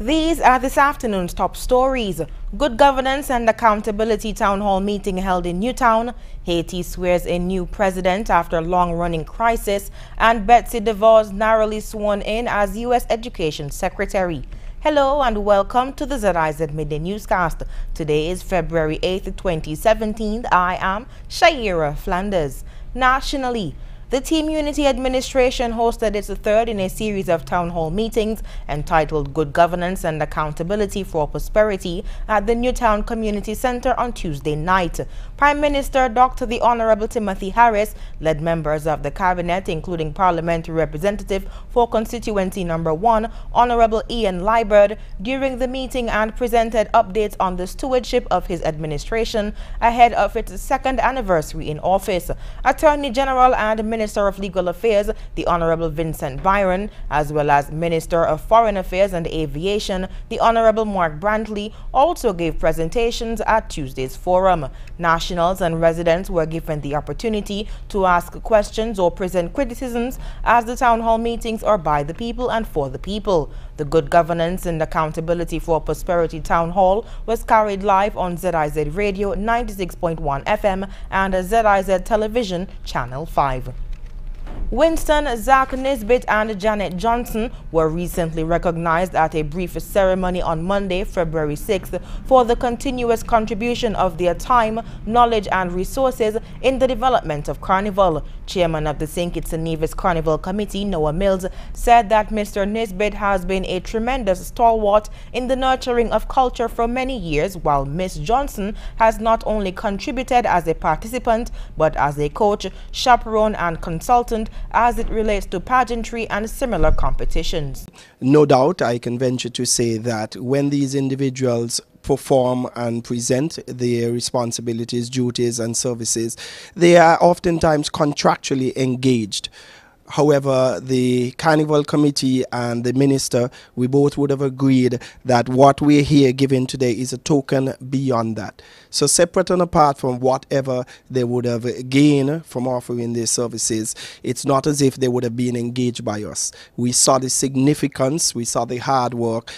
These are this afternoon's top stories. Good governance and accountability town hall meeting held in Newtown. Haiti swears a new president after long-running crisis. And Betsy DeVos narrowly sworn in as U.S. Education Secretary. Hello and welcome to the ZIZ Midday Newscast. Today is February 8th, 2017. I am Shaira Flanders. Nationally, the Team Unity Administration hosted its third in a series of town hall meetings entitled Good Governance and Accountability for Prosperity at the Newtown Community Center on Tuesday night. Prime Minister Dr. the Honorable Timothy Harris led members of the cabinet, including Parliamentary Representative for Constituency Number 1, Honorable Ian Liburd, during the meeting and presented updates on the stewardship of his administration ahead of its second anniversary in office. Attorney General and Minister of Legal Affairs, the Honorable Vincent Byron, as well as Minister of Foreign Affairs and Aviation, the Honorable Mark Brantley, also gave presentations at Tuesday's forum. Nationals and residents were given the opportunity to ask questions or present criticisms, as the town hall meetings are by the people and for the people. The Good Governance and Accountability for Prosperity Town Hall was carried live on ZIZ Radio 96.1 FM and ZIZ Television Channel 5. Winston, Zach Nisbet and Janet Johnson were recently recognized at a brief ceremony on Monday, February 6th, for the continuous contribution of their time, knowledge and resources in the development of Carnival. Chairman of the St. Kitts and Nevis Carnival Committee, Noah Mills, said that Mr. Nisbet has been a tremendous stalwart in the nurturing of culture for many years, while Miss Johnson has not only contributed as a participant, but as a coach, chaperone and consultant as it relates to pageantry and similar competitions. No doubt, I can venture to say that when these individuals perform and present their responsibilities, duties and services, they are oftentimes contractually engaged. However, the Carnival Committee and the Minister, we both would have agreed that what we're here giving today is a token beyond that. So separate and apart from whatever they would have gained from offering their services, it's not as if they would have been engaged by us. We saw the significance, we saw the hard work.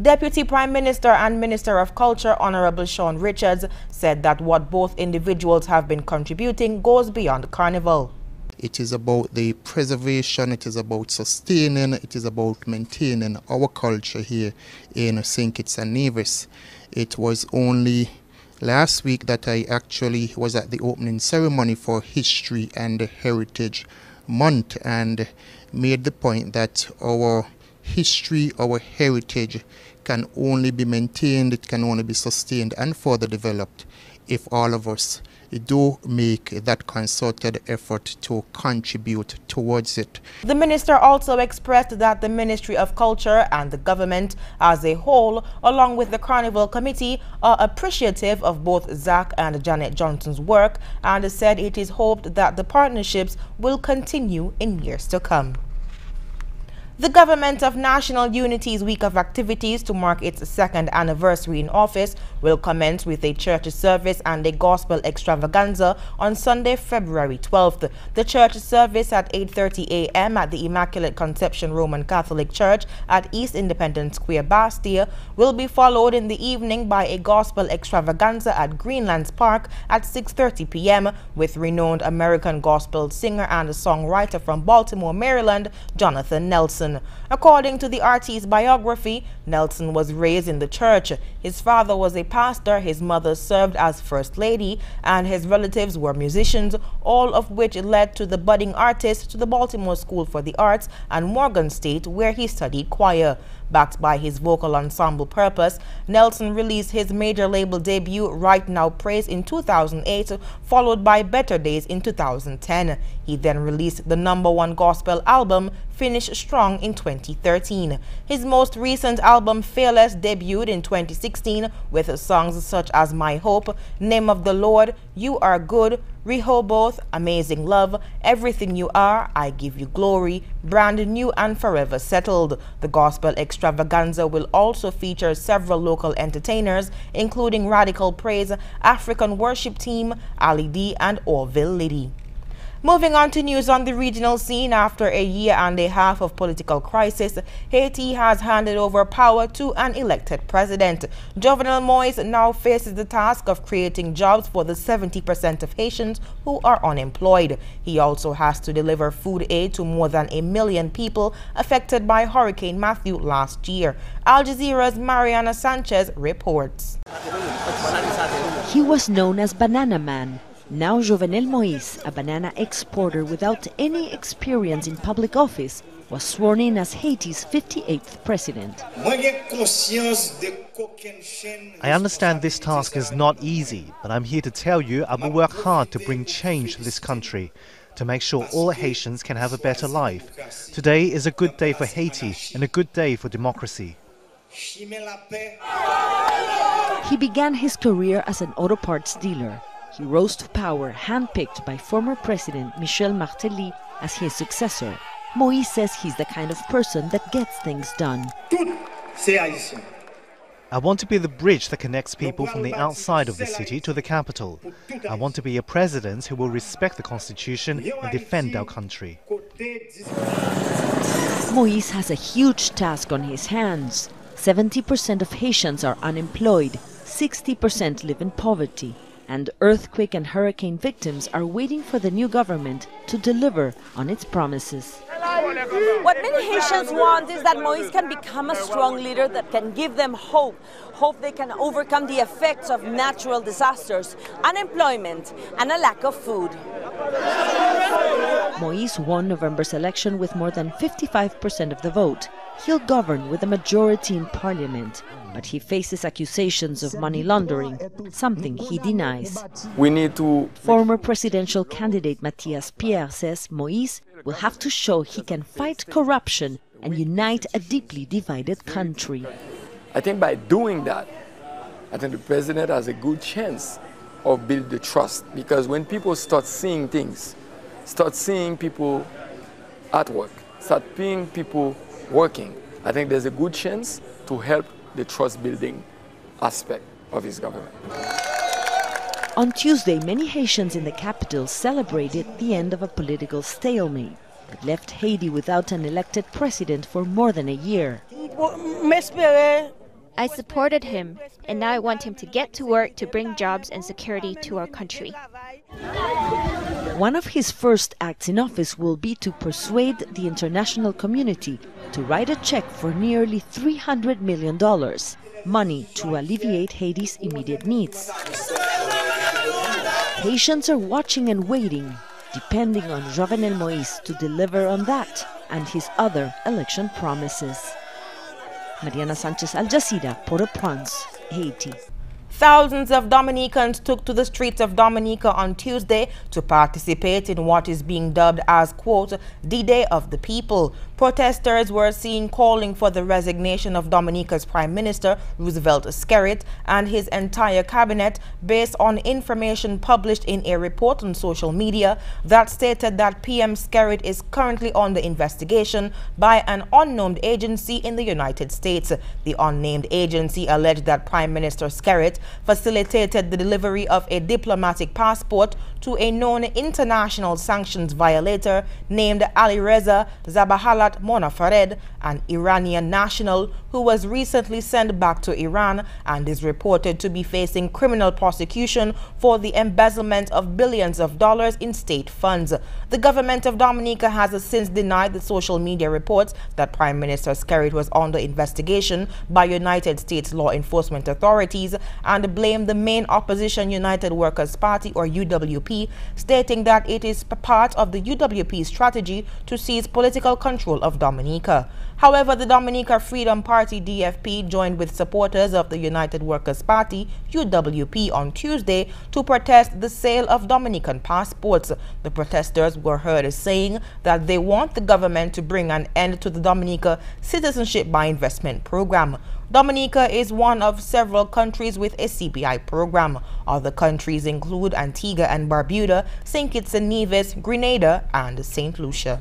Deputy Prime Minister and Minister of Culture, Honorable Sean Richards, said that what both individuals have been contributing goes beyond Carnival. It is about the preservation, it is about sustaining, it is about maintaining our culture here in St. Kitts and Nevis. It was only last week that I actually was at the opening ceremony for History and Heritage Month and made the point that our history, our heritage can only be maintained, it can only be sustained and further developed if all of us do make that concerted effort to contribute towards it. The minister also expressed that the Ministry of Culture and the government as a whole, along with the Carnival Committee, are appreciative of both Zach and Janet Johnson's work and said it is hoped that the partnerships will continue in years to come. The Government of National Unity's week of activities to mark its second anniversary in office will commence with a church service and a gospel extravaganza on Sunday, February 12th. The church service at 8:30 a.m. at the Immaculate Conception Roman Catholic Church at East Independence Square, Bastia, will be followed in the evening by a gospel extravaganza at Greenlands Park at 6:30 p.m. with renowned American gospel singer and songwriter from Baltimore, Maryland, Jonathan Nelson. According to the artist's biography, Nelson was raised in the church. His father was a pastor, his mother served as First Lady, and his relatives were musicians, all of which led to the budding artist to the Baltimore School for the Arts and Morgan State, where he studied choir. Backed by his vocal ensemble Purpose, Nelson released his major label debut Right Now Praise in 2008, followed by Better Days in 2010. He then released the #1 gospel album Finish Strong in 2013. His most recent album Fearless debuted in 2016 with songs such as My Hope, Name of the Lord, You Are Good, Rehoboth, Amazing Love, Everything You Are, I Give You Glory, Brand New and Forever Settled. The gospel extravaganza will also feature several local entertainers, including Radical Praise, African Worship Team, Ali D and Orville Liddy. Moving on to news on the regional scene, after a year and a half of political crisis, Haiti has handed over power to an elected president. Jovenel Moïse now faces the task of creating jobs for the 70% of Haitians who are unemployed. He also has to deliver food aid to more than 1 million people affected by Hurricane Matthew last year. Al Jazeera's Mariana Sanchez reports. He was known as Banana Man. Now Jovenel Moïse, a banana exporter without any experience in public office, was sworn in as Haiti's 58th president. I understand this task is not easy, but I'm here to tell you I will work hard to bring change to this country, to make sure all Haitians can have a better life. Today is a good day for Haiti and a good day for democracy. He began his career as an auto parts dealer. He rose to power, handpicked by former President Michel Martelly as his successor. Moïse says he's the kind of person that gets things done. I want to be the bridge that connects people from the outside of the city to the capital. I want to be a president who will respect the constitution and defend our country. Moïse has a huge task on his hands. 70% of Haitians are unemployed, 60% live in poverty, and earthquake and hurricane victims are waiting for the new government to deliver on its promises. What many Haitians want is that Moïse can become a strong leader that can give them hope. Hope they can overcome the effects of natural disasters, unemployment, and a lack of food. Moïse won November's election with more than 55% of the vote. He'll govern with a majority in parliament, but he faces accusations of money laundering, something he denies. Former presidential candidate Mathias Pierre says Moïse will have to show he can fight corruption and unite a deeply divided country. I think by doing that, I think the president has a good chance of building the trust, because when people start seeing things, start seeing people at work, start seeing people working, I think there's a good chance to help the trust-building aspect of his government. On Tuesday, many Haitians in the capital celebrated the end of a political stalemate that left Haiti without an elected president for more than a year. I supported him, and now I want him to get to work to bring jobs and security to our country. One of his first acts in office will be to persuade the international community to write a check for nearly $300 million, money to alleviate Haiti's immediate needs. Haitians are watching and waiting, depending on Jovenel Moïse to deliver on that and his other election promises. Mariana Sanchez, Al Jazeera, Port-au-Prince, Haiti. Thousands of Dominicans took to the streets of Dominica on Tuesday to participate in what is being dubbed as, quote, the Day of the People. Protesters were seen calling for the resignation of Dominica's Prime Minister Roosevelt Skerrit and his entire cabinet based on information published in a report on social media that stated that PM Skerrit is currently under investigation by an unnamed agency in the United States. The unnamed agency alleged that Prime Minister Skerrit facilitated the delivery of a diplomatic passport to a known international sanctions violator named Alireza Zabahalat Monafared, an Iranian national who was recently sent back to Iran and is reported to be facing criminal prosecution for the embezzlement of billions of dollars in state funds. The government of Dominica has since denied the social media reports that Prime Minister Skerrit was under investigation by United States law enforcement authorities and blamed the main opposition United Workers' Party, or UWP, stating that it is part of the UWP strategy to seize political control of Dominica. However, the Dominica Freedom Party DFP joined with supporters of the United Workers' Party UWP on Tuesday to protest the sale of Dominican passports. The protesters were heard as saying that they want the government to bring an end to the Dominica Citizenship by Investment program. Dominica is one of several countries with a CBI program. Other countries include Antigua and Barbuda, St. Kitts and Nevis, Grenada, and St. Lucia.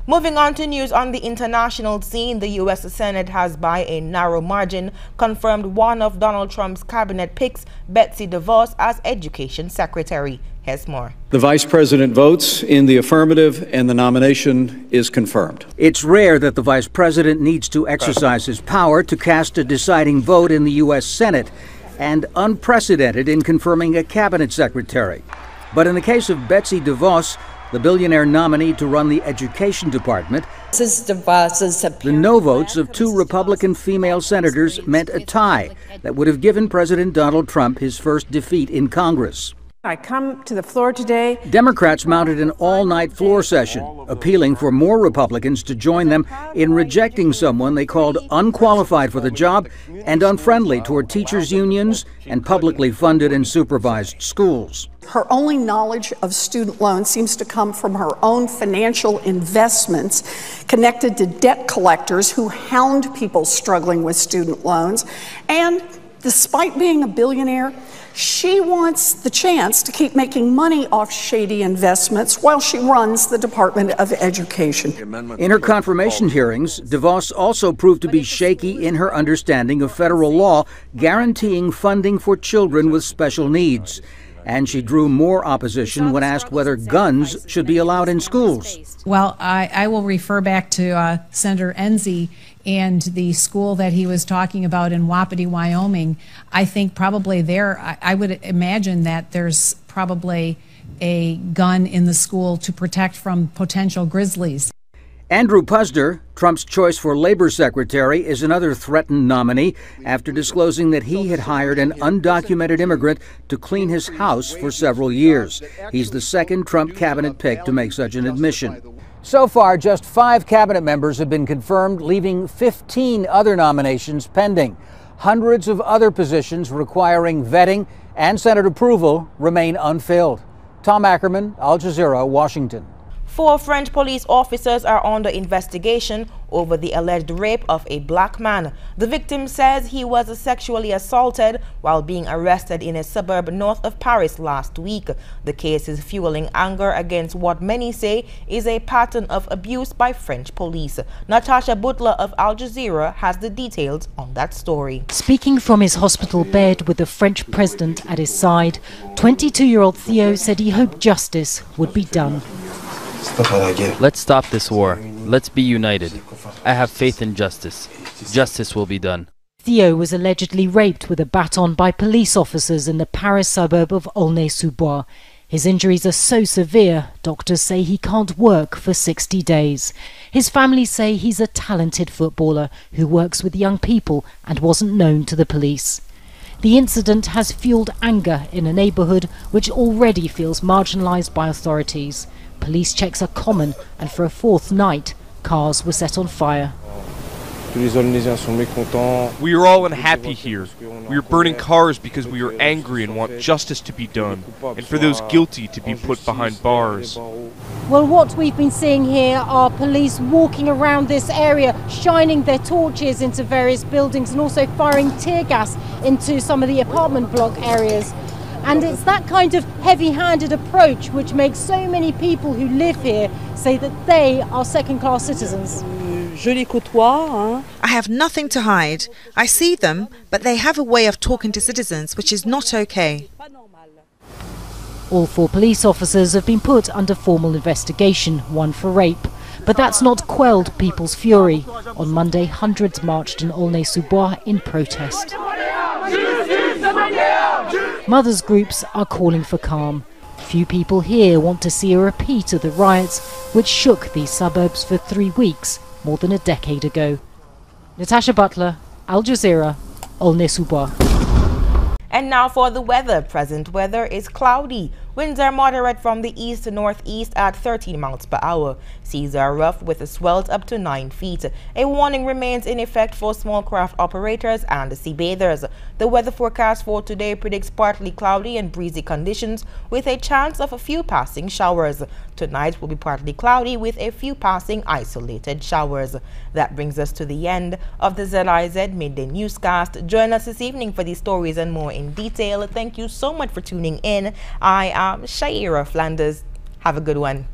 Moving on to news on the international scene, the U.S. Senate has, by a narrow margin, confirmed one of Donald Trump's cabinet picks, Betsy DeVos, as Education Secretary. Here's more. The Vice President votes in the affirmative and the nomination is confirmed. It's rare that the Vice President needs to exercise his power to cast a deciding vote in the U.S. Senate, and unprecedented in confirming a cabinet secretary. But in the case of Betsy DeVos, the billionaire nominee to run the Education Department, the no votes of two Republican female senators meant a tie that would have given President Donald Trump his first defeat in Congress. I come to the floor today. Democrats mounted an all-night floor session, appealing for more Republicans to join them in rejecting someone they called unqualified for the job and unfriendly toward teachers' unions and publicly funded and supervised schools. Her only knowledge of student loans seems to come from her own financial investments connected to debt collectors who hound people struggling with student loans. And despite being a billionaire, she wants the chance to keep making money off shady investments while she runs the Department of Education. In her confirmation hearings, DeVos also proved to be shaky in her understanding of federal law guaranteeing funding for children with special needs. And she drew more opposition when asked whether guns should be allowed in schools. Well, I will refer back to Senator Enzi and the school that he was talking about in Wapiti, Wyoming. I think probably there, I would imagine that there's probably a gun in the school to protect from potential grizzlies. Andrew Puzder, Trump's choice for labor secretary, is another threatened nominee after disclosing that he had hired an undocumented immigrant to clean his house for several years. He's the second Trump cabinet pick to make such an admission. So far, just 5 cabinet members have been confirmed, leaving 15 other nominations pending. Hundreds of other positions requiring vetting and Senate approval remain unfilled. Tom Ackerman, Al Jazeera, Washington. 4 French police officers are under investigation over the alleged rape of a black man. The victim says he was sexually assaulted while being arrested in a suburb north of Paris last week. The case is fueling anger against what many say is a pattern of abuse by French police. Natasha Butler of Al Jazeera has the details on that story. Speaking from his hospital bed with the French president at his side, 22-year-old Theo said he hoped justice would be done. Let's stop this war. Let's be united. I have faith in justice. Justice will be done. Theo was allegedly raped with a baton by police officers in the Paris suburb of Aulnay-sous-Bois. His injuries are so severe, doctors say he can't work for 60 days. His family say he's a talented footballer who works with young people and wasn't known to the police. The incident has fueled anger in a neighbourhood which already feels marginalised by authorities. Police checks are common, and for a 4th night, cars were set on fire. We are all unhappy here. We are burning cars because we are angry and want justice to be done, and for those guilty to be put behind bars. Well, what we've been seeing here are police walking around this area, shining their torches into various buildings and also firing tear gas into some of the apartment block areas. And it's that kind of heavy-handed approach which makes so many people who live here say that they are second-class citizens. I have nothing to hide. I see them, but they have a way of talking to citizens which is not okay. All 4 police officers have been put under formal investigation, 1 for rape. But that's not quelled people's fury. On Monday, hundreds marched in Aulnay-sous-Bois in protest. Mothers' groups are calling for calm. Few people here want to see a repeat of the riots which shook these suburbs for 3 weeks, more than a decade ago. Natasha Butler, Al Jazeera, Aulnay-sous-Bois. And now for the weather. Present weather is cloudy. Winds are moderate from the east to northeast at 13 miles per hour. Seas are rough with swells up to 9 feet. A warning remains in effect for small craft operators and sea bathers. The weather forecast for today predicts partly cloudy and breezy conditions with a chance of a few passing showers. Tonight will be partly cloudy with a few passing isolated showers. That brings us to the end of the ZIZ Midday Newscast. Join us this evening for these stories and more in detail. Thank you so much for tuning in. I am Shaira Flanders. Have a good one.